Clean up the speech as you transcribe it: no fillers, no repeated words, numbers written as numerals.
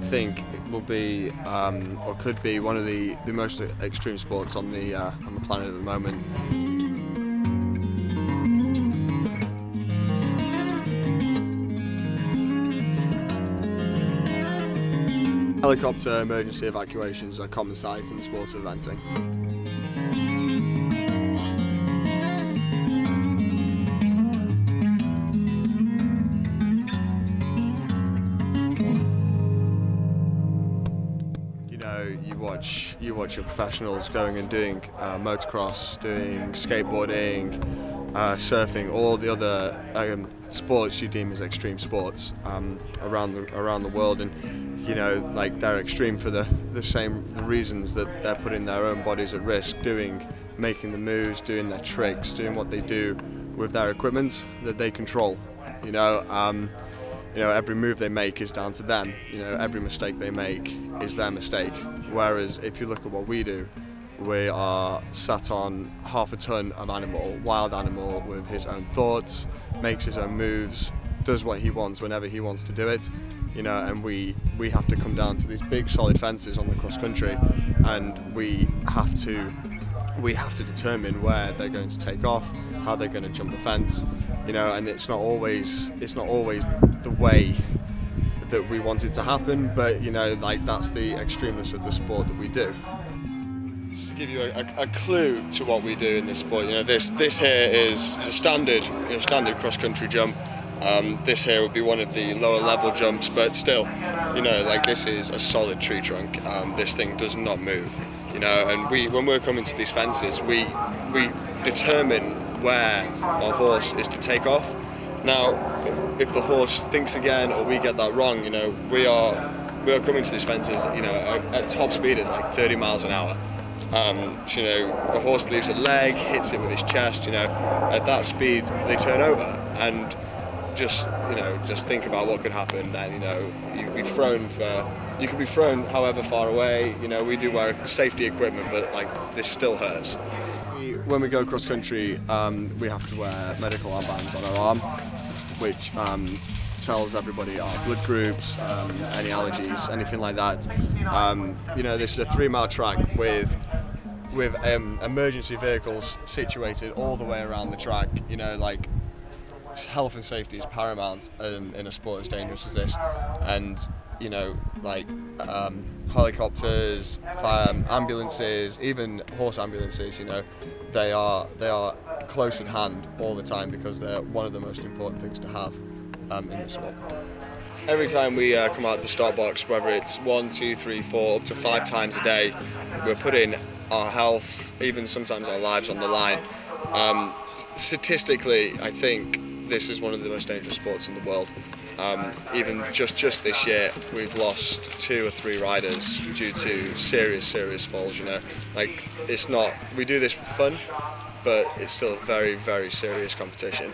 think it will be, or could be, one of the most extreme sports on the planet at the moment. Helicopter emergency evacuations are a common sight in the sport of eventing. You watch your professionals going and doing motocross, doing skateboarding, surfing, all the other sports you deem as extreme sports around the world, and like they're extreme for the same reasons that they're putting their own bodies at risk, making the moves, doing their tricks, doing what they do with their equipment that they control. Every move they make is down to them. Every mistake they make is their mistake. Whereas if you look at what we do, we are sat on half a ton of animal, wild animal, with his own thoughts, makes his own moves, does what he wants whenever he wants to do it. And we have to come down to these big solid fences on the cross country, and we have to determine where they're going to take off, how they're going to jump the fence. And it's not always the way that we want it to happen, but like that's the extremeness of the sport that we do. Just to give you a clue to what we do in this sport, this here is a standard cross-country jump. This here would be one of the lower level jumps, but still, like this is a solid tree trunk. This thing does not move, and when we're coming to these fences, we determine where our horse is to take off. Now, if the horse thinks again, or we get that wrong, we are coming to these fences, at top speed at like 30 miles an hour. The horse leaves a leg, hits it with his chest. At that speed, they turn over, and just think about what could happen. Then you could be thrown however far away. We do wear safety equipment, but like this still hurts. When we go cross country, we have to wear medical armbands on our arm, which tells everybody our blood groups, any allergies, anything like that. This is a 3-mile track with emergency vehicles situated all the way around the track. Like health and safety is paramount in a sport as dangerous as this, and helicopters, ambulances, even horse ambulances, they are close at hand all the time, because they're one of the most important things to have in the sport. Every time we come out of the start box, whether it's 1, 2, 3, 4, up to 5 times a day, we're putting our health, even sometimes our lives, on the line. Statistically, I think this is one of the most dangerous sports in the world. Even just this year, we've lost 2 or 3 riders due to serious falls. Like we do this for fun, but it's still a very serious competition.